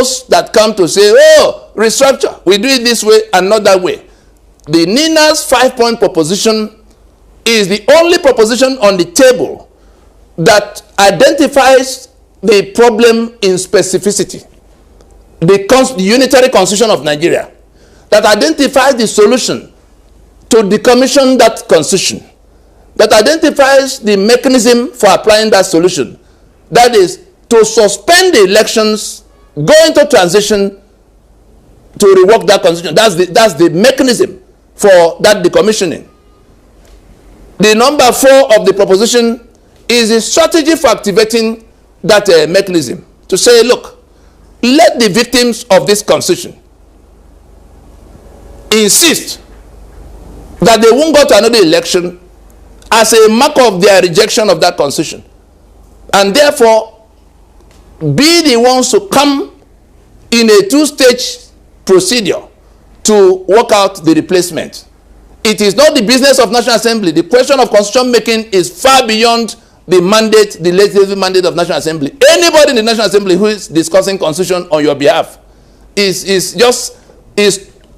those that come to say, oh, restructure, we do it this way and not that way. The NINAS 5-point proposition is the only proposition on the table that identifies the problem in specificity. The unitary constitution of Nigeria, that identifies the solution to decommission that constitution, that identifies the mechanism for applying that solution, that is to suspend the elections, go into transition to rework that constitution. That's the mechanism for that decommissioning. The number 4 of the proposition is a strategy for activating that mechanism, to say, look, let the victims of this constitution insist that they won't go to another election as a mark of their rejection of that constitution, and therefore be the ones to come in a 2-stage procedure to work out the replacement. It is not the business of National Assembly. The question of constitution making is far beyond the mandate, the legislative mandate of National Assembly. Anybody in the National Assembly who is discussing constitution on your behalf is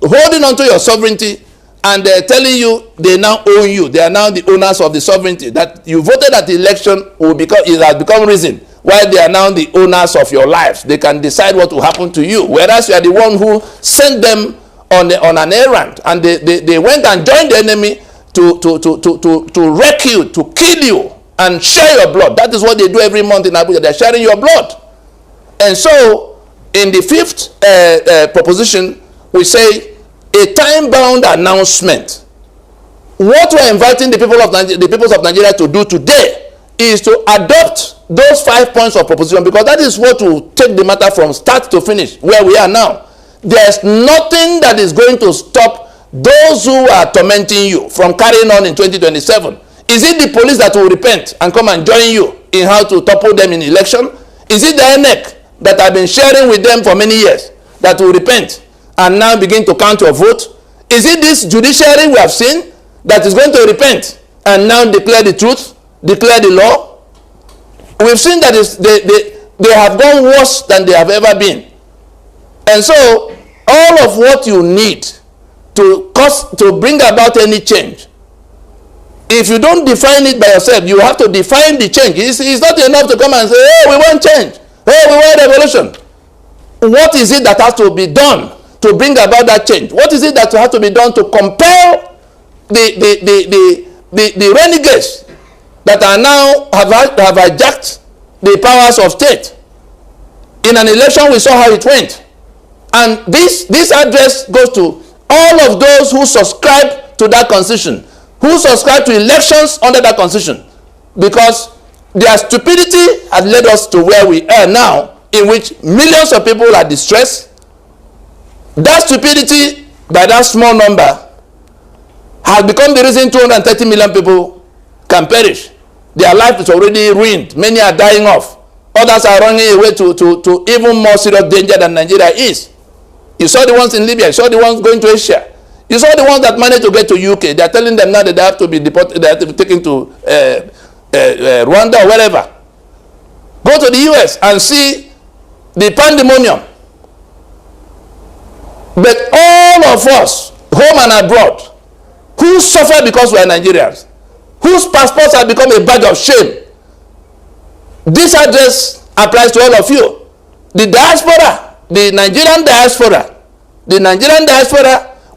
holding on to your sovereignty, and they're telling you they now own you. They are now the owners of the sovereignty. That you voted at the election it has become reason why they are now the owners of your lives. They can decide what will happen to you, whereas you are the one who sent them on an errand, and they went and joined the enemy to wreck you, to kill you, and share your blood. That is what they do every month in Abuja. They're sharing your blood. And so, in the 5th proposition, we say a time-bound announcement. What we're inviting the peoples of Nigeria to do today is to adopt those 5 points of proposition, because that is what will take the matter from start to finish, where we are now. There's nothing that is going to stop those who are tormenting you from carrying on in 2027. Is it the police that will repent and come and join you in how to topple them in election? Is it the INEC that have been sharing with them for many years that will repent and now begin to count your vote? Is it this judiciary we have seen that is going to repent and now declare the truth, declare the law? We've seen that they have gone worse than they have ever been. And so, all of what you need to bring about any change, if you don't define it by yourself, you have to define the change. It's not enough to come and say, hey, we want change. Hey, we want revolution. What is it that has to be done to bring about that change? What is it that has to be done to compel the renegades that are now have hijacked the powers of state? In an election, we saw how it went. And this address goes to all of those who subscribe to that constitution, who subscribe to elections under that constitution, because their stupidity has led us to where we are now, in which millions of people are distressed. That stupidity, by that small number, has become the reason 230 million people can perish. Their life is already ruined. Many are dying off. Others are running away to even more serious danger than Nigeria is. You saw the ones in Libya. You saw the ones going to Asia. You saw the ones that managed to get to UK. They are telling them now that they have to be deported. They have to be taken to Rwanda or wherever. Go to the US and see the pandemonium. But all of us, home and abroad, who suffer because we are Nigerians, whose passports have become a badge of shame, this address applies to all of you. The diaspora, the Nigerian diaspora,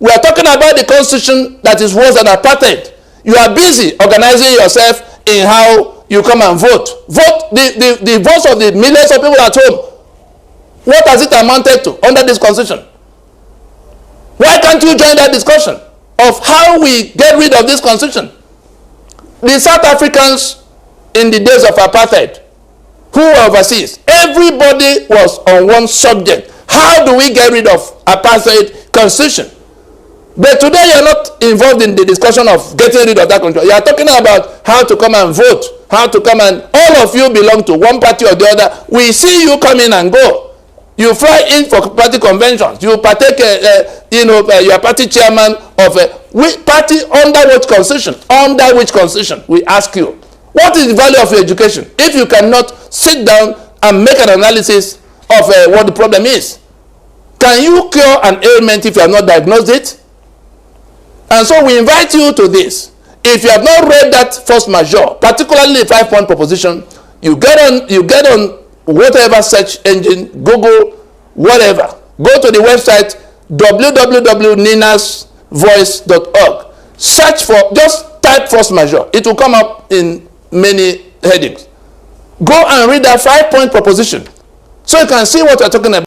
we are talking about the constitution that is worse than apartheid. You are busy organizing yourself in how you come and vote. Vote the votes of the millions of people at home. What has it amounted to under this constitution? Why can't you join that discussion of how we get rid of this constitution? The South Africans in the days of apartheid, who were overseas, everybody was on one subject. How do we get rid of apartheid constitution? But today you are not involved in the discussion of getting rid of that constitution. You are talking about how to come and vote, how to come and all of you belong to one party or the other. We see you come in and go. You fly in for party conventions. You partake, you are party chairman of which party under which constitution? Under which constitution? We ask you. What is the value of your education if you cannot sit down and make an analysis of what the problem is. Can you cure an ailment if you have not diagnosed it? And so we invite you to this. If you have not read that force majeure, particularly the 5-point proposition, you get on whatever search engine, Google, whatever. Go to the website www.ninasvoice.org. Search for, just type force majeure. It will come up in many headings. Go and read that 5-point proposition so you can see what we're talking about.